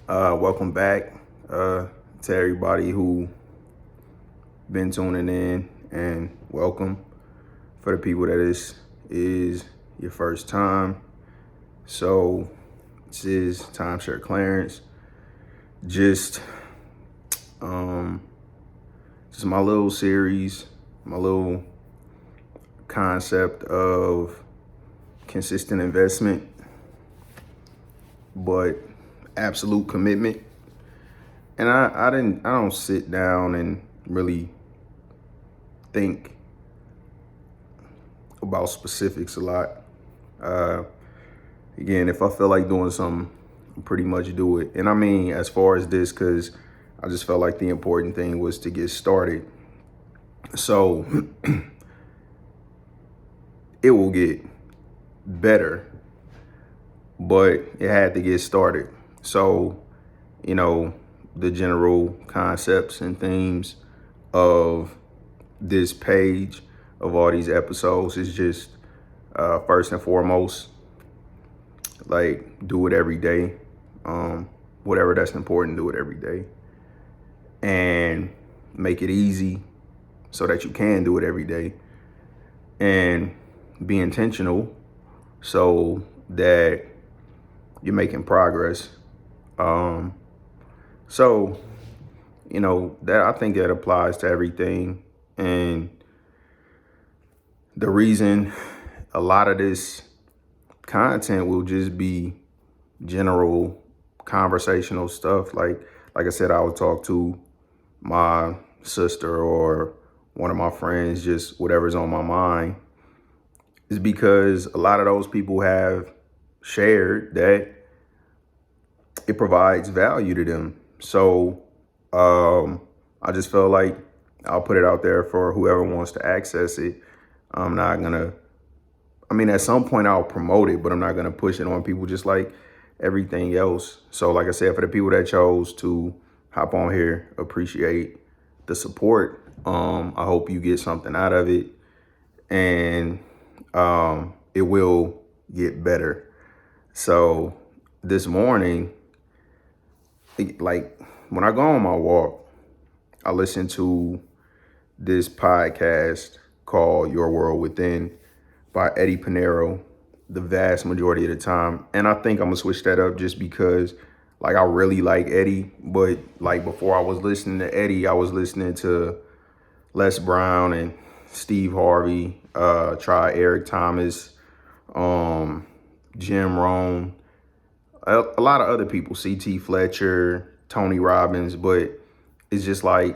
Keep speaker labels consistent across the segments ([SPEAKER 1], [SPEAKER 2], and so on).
[SPEAKER 1] Welcome back to everybody who been tuning in, and welcome for the people that is your first time. So this is Timeshare Clarence. Just um just my little series, my little concept of consistent investment, but absolute commitment. And I don't sit down and really think about specifics a lot. Uh, Again, if I feel like doing something, I pretty much do it. And I mean, as far as this, because I just felt like the important thing was to get started. So it will get better, but it had to get started. So, you know, the general concepts and themes of this page, of all these episodes, is just first and foremost, like, do it every day. Whatever that's important, do it every day. And make it easy so that you can do it every day. And be intentional so that you're making progress. So, that I think that applies to everything. And the reason a lot of this content will just be general conversational stuff. Like I said, I would talk to my sister or one of my friends, just whatever's on my mind, is because a lot of those people have shared that it provides value to them. So I just felt like I'll put it out there for whoever wants to access it. I'm not gonna, at some point I'll promote it, but I'm not gonna push it on people just like everything else. So like I said, for the people that chose to hop on here, appreciate the support. I hope you get something out of it, and it will get better. So this morning, like when I go on my walk, I listen to this podcast called Your World Within by Eddie Pinero the vast majority of the time. And I think I'm gonna switch that up just because like I really like Eddie, but like before I was listening to Eddie, I was listening to Les Brown and Steve Harvey, try Eric Thomas, Jim Rohn, a lot of other people, CT Fletcher, Tony Robbins, but it's just like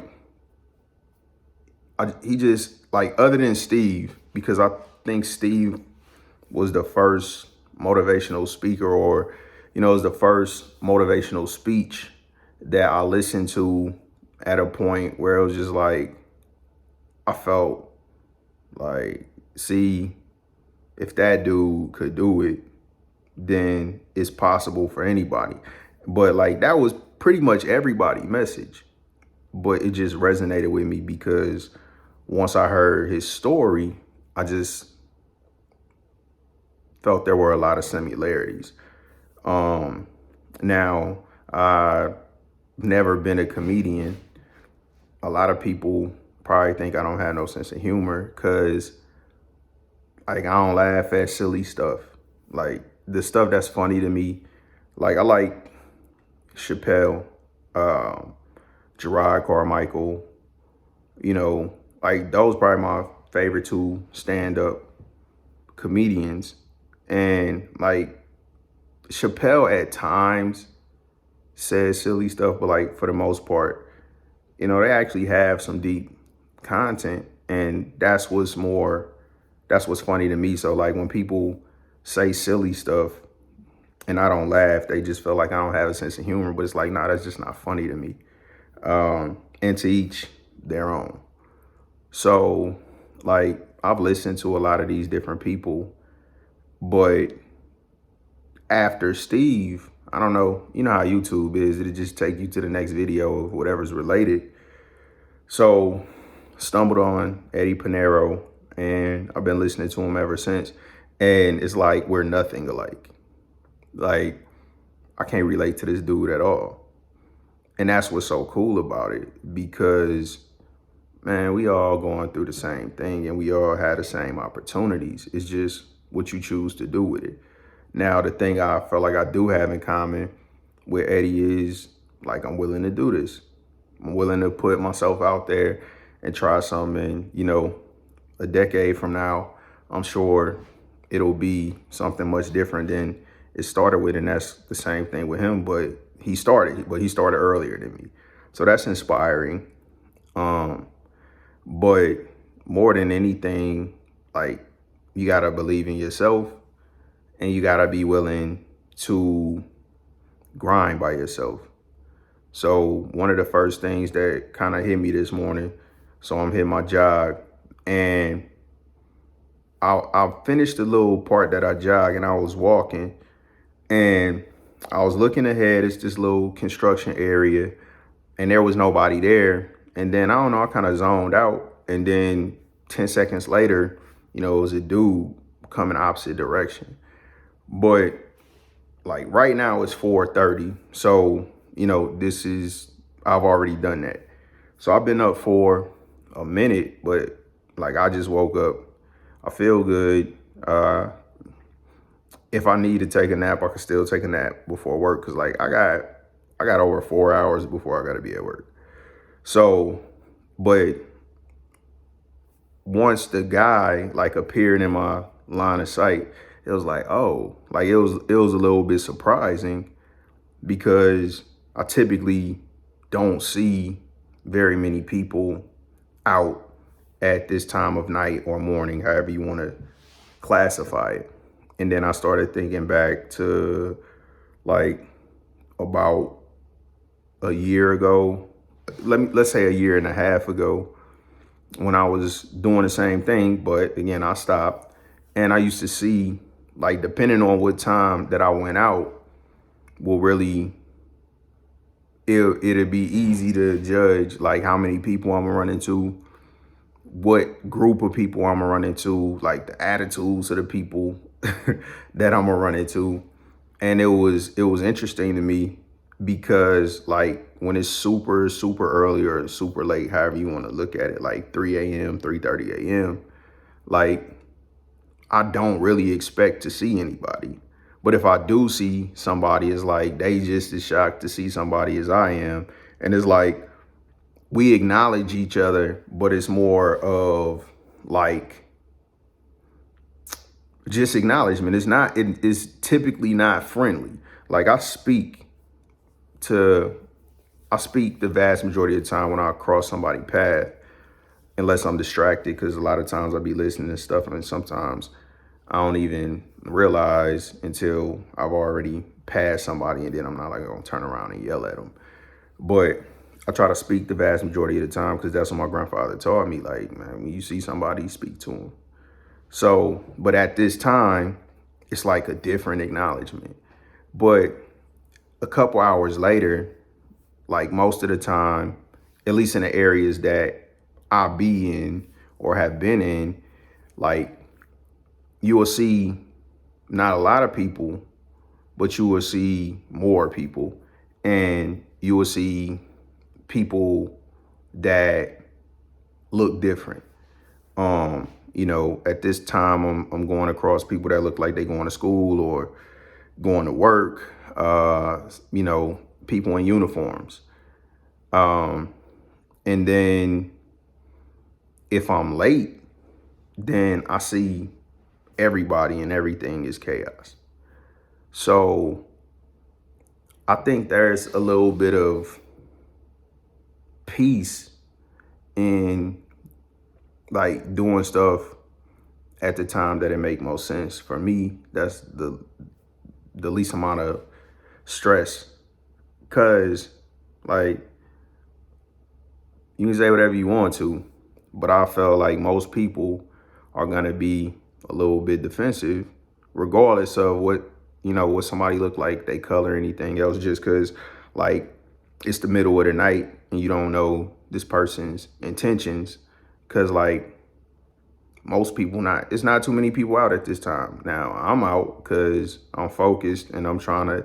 [SPEAKER 1] he just like, other than Steve, because I think Steve was the first motivational speaker, or was the first motivational speech that I listened to at a point where it was just like I felt like, see, if that dude could do it, then it's possible for anybody. But like that was pretty much everybody's message, but it just resonated with me because once I heard his story, I just felt there were a lot of similarities. Now, I've never been a comedian. A lot of people probably think I don't have no sense of humor because like I don't laugh at silly stuff. Like the stuff that's funny to me, like I like Chappelle, Gerard Carmichael, like those probably my favorite two stand-up comedians. And like Chappelle at times says silly stuff, but like for the most part, they actually have some deep content, and that's what's funny to me. So like when people say silly stuff and I don't laugh, they just feel like I don't have a sense of humor, but it's like, nah, that's just not funny to me. And to each their own. So like I've listened to a lot of these different people, but after Steve, I don't know, you know how YouTube is, it'll just take you to the next video of whatever's related. So stumbled on Eddie Pinero, and I've been listening to him ever since. And it's like we're nothing alike. Like I can't relate to this dude at all. And that's what's so cool about it, because man, we all going through the same thing and we all had the same opportunities. It's just what you choose to do with it. Now, the thing I feel like I do have in common with Eddie is like, I'm willing to do this. I'm willing to put myself out there and try something. And, a decade from now, I'm sure it'll be something much different than it started with. And that's the same thing with him, but he started earlier than me. So that's inspiring. But more than anything, like, you gotta believe in yourself and you gotta be willing to grind by yourself. So one of the first things that kind of hit me this morning, so I'm hitting my jog, and I finished the little part that I jog, and I was walking, and I was looking ahead. It's this little construction area, and there was nobody there. And then I don't know, I kind of zoned out. And then 10 seconds later, it was a dude coming opposite direction. But like right now it's 4:30. So, I've already done that. So I've been up for a minute, but like I just woke up. I feel good. If I need to take a nap, I can still take a nap before work. Cause like I got over 4 hours before I gotta be at work. So, but once the guy like appeared in my line of sight, it was like, oh, like it was a little bit surprising, because I typically don't see very many people out at this time of night or morning, however you want to classify it. And then I started thinking back to like about a year ago, let's say a year and a half ago, when I was doing the same thing, but again, I stopped, and I used to see, like, depending on what time that I went out, will really, it'd be easy to judge like how many people I'm gonna run into, what group of people I'm gonna run into, like the attitudes of the people that I'm gonna run into. And it was interesting to me, because like when it's super, super early or super late, however you want to look at it, like 3 a.m., 3:30 a.m., like I don't really expect to see anybody. But if I do see somebody, it's like they just as shocked to see somebody as I am. And it's like we acknowledge each other, but it's more of like just acknowledgement. It's typically not friendly. Like I speak the vast majority of the time when I cross somebody's path, unless I'm distracted, because a lot of times I'll be listening to stuff, and sometimes I don't even realize until I've already passed somebody, and then I'm not like gonna turn around and yell at them. But I try to speak the vast majority of the time, because that's what my grandfather taught me. Like, man, when you see somebody, speak to them. So, but at this time, it's like a different acknowledgement. But a couple hours later, like most of the time, at least in the areas that I be in or have been in, like you will see not a lot of people, but you will see more people, and you will see people that look different. At this time, I'm going across people that look like they going to school or going to work, people in uniforms. And then if I'm late, then I see everybody and everything is chaos. So I think there's a little bit of peace in like doing stuff at the time that it make most sense. For me, that's the least amount of stress, because like you can say whatever you want to, but I felt like most people are gonna be a little bit defensive, regardless of what somebody look like, they color, anything else, just because like it's the middle of the night and you don't know this person's intentions. Because like most people, it's not too many people out at this time. Now I'm out because I'm focused and I'm trying to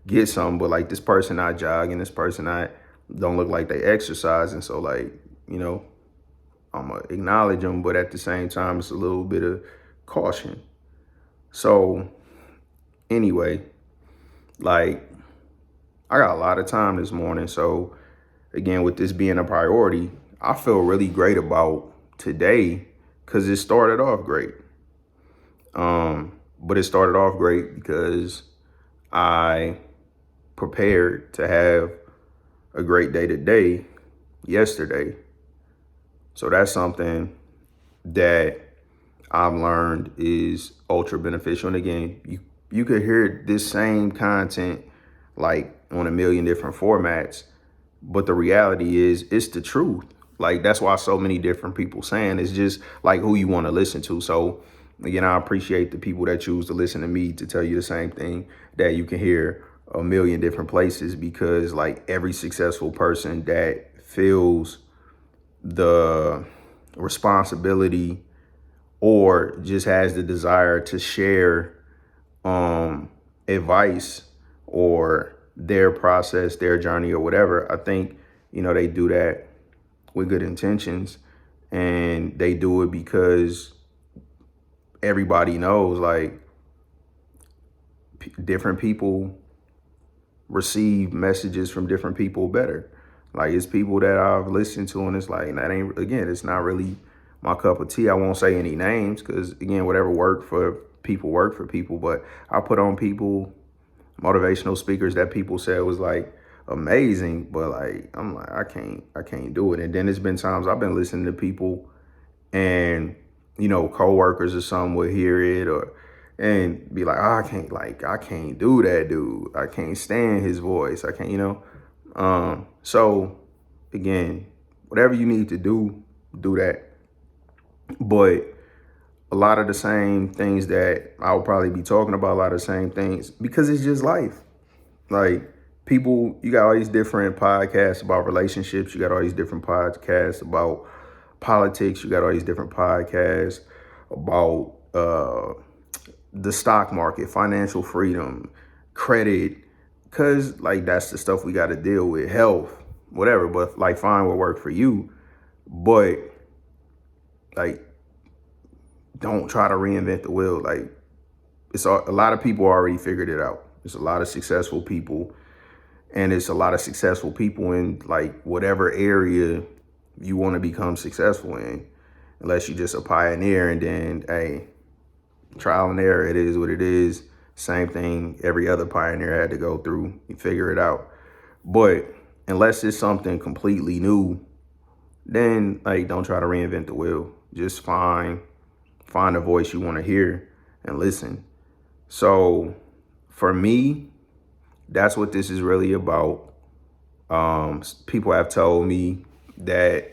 [SPEAKER 1] get something, but like this person not jogging, this person not don't look like they exercise. And so like, you know, I'm gonna acknowledge them, but at the same time, it's a little bit of caution. So anyway, like I got a lot of time this morning. So again, with this being a priority, I feel really great about today because it started off great. But it started off great because I prepared to have a great day today, yesterday. So that's something that I've learned is ultra beneficial. And again, you could hear this same content like on a million different formats, but the reality is it's the truth. Like that's why so many different people saying it's just like who you want to listen to. So again, I appreciate the people that choose to listen to me to tell you the same thing that you can hear a million different places, because like every successful person that feels the responsibility or just has the desire to share advice or their process, their journey or whatever, I think, you know, they do that with good intentions, and they do it because everybody knows like different people receive messages from different people better. Like it's people that I've listened to and it's like, that ain't, again, it's not really my cup of tea. I won't say any names because again, whatever work for people, but I put on people, motivational speakers that people said was like amazing, but like, I'm like, I can't do it. And then there's been times I've been listening to people and, you know, coworkers or something will hear it or, and be like, oh, I can't do that dude. I can't stand his voice. I can't, you know? So again, whatever you need to do that. But a lot of the same things that I'll probably be talking about, a lot of the same things, because it's just life. Like people, you got all these different podcasts about relationships. You got all these different podcasts about politics. You got all these different podcasts about the stock market, financial freedom, credit, because like that's the stuff we got to deal with, health, whatever. But like find what work for you, but like don't try to reinvent the wheel. Like it's a lot of people already figured it out. There's a lot of successful people, and it's a lot of successful people in like whatever area you want to become successful in, unless you're just a pioneer and then, hey, trial and error, it is what it is. Same thing every other pioneer had to go through. You figure it out. But unless it's something completely new, then like don't try to reinvent the wheel. Just find a voice you want to hear and listen. So for me, that's what this is really about. People have told me that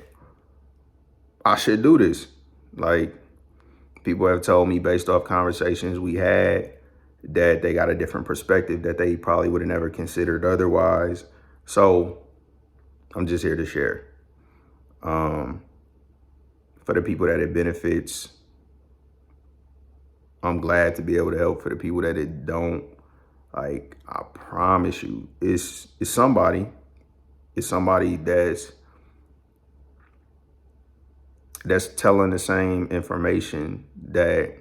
[SPEAKER 1] I should do this. Like people have told me based off conversations we had that they got a different perspective that they probably would have never considered otherwise. So I'm just here to share. For the people that it benefits, I'm glad to be able to help. For the people that it don't, like I promise you, it's somebody that's telling the same information that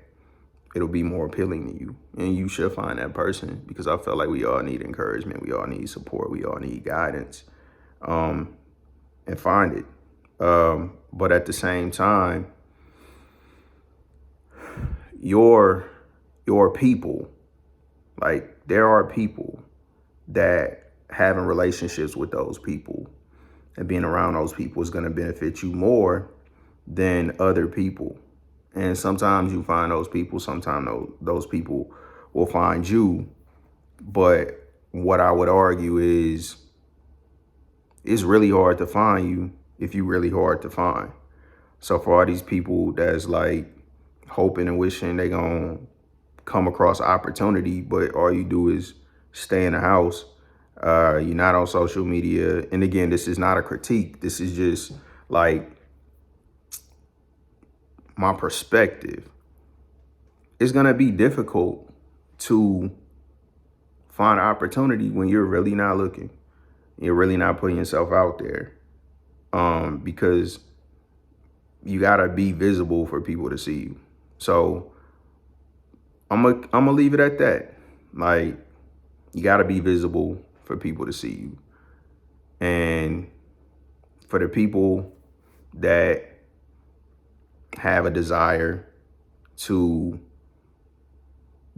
[SPEAKER 1] it'll be more appealing to you. And you should find that person, because I feel like we all need encouragement. We all need support. We all need guidance, and find it. But at the same time, your people, like there are people that having relationships with those people and being around those people is going to benefit you more than other people. And sometimes you find those people, sometimes those people will find you. But what I would argue is it's really hard to find you if you really hard to find. So for all these people that's like hoping and wishing they gonna come across opportunity, but all you do is stay in the house, you're not on social media. And again, this is not a critique. This is just like my perspective. It's gonna be difficult to find an opportunity when you're really not looking. You're really not putting yourself out there. Because you gotta be visible for people to see you. So I'm gonna leave it at that. Like, you gotta be visible for people to see you. And for the people that have a desire to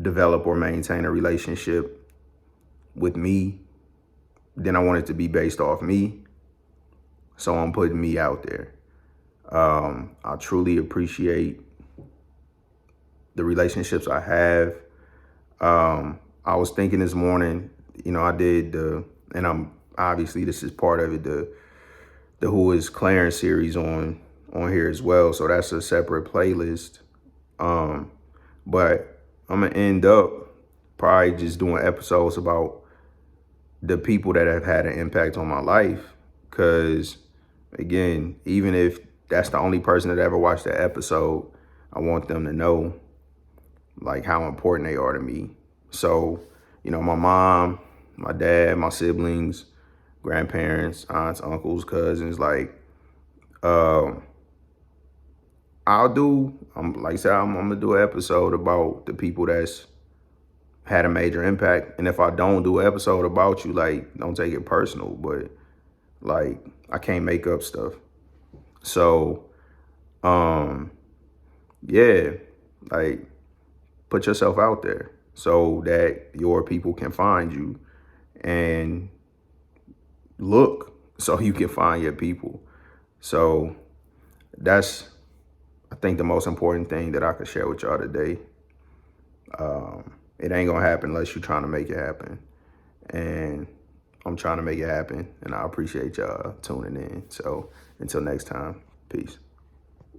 [SPEAKER 1] develop or maintain a relationship with me, then I want it to be based off me. So I'm putting me out there. I truly appreciate the relationships I have. I was thinking this morning, I did and I'm obviously this is part of it, the Who is Clarence series on here as well. So that's a separate playlist. But I'm gonna end up probably just doing episodes about the people that have had an impact on my life. Cause again, even if that's the only person that ever watched that episode, I want them to know like how important they are to me. So, my mom, my dad, my siblings, grandparents, aunts, uncles, cousins, like, like I said, I'm gonna do an episode about the people that's had a major impact. And if I don't do an episode about you, like, don't take it personal, but like, I can't make up stuff. So, yeah, like, put yourself out there so that your people can find you, and look so you can find your people. So that's, I think, the most important thing that I could share with y'all today. It ain't gonna happen unless you're trying to make it happen. And I'm trying to make it happen, and I appreciate y'all tuning in. So until next time, peace.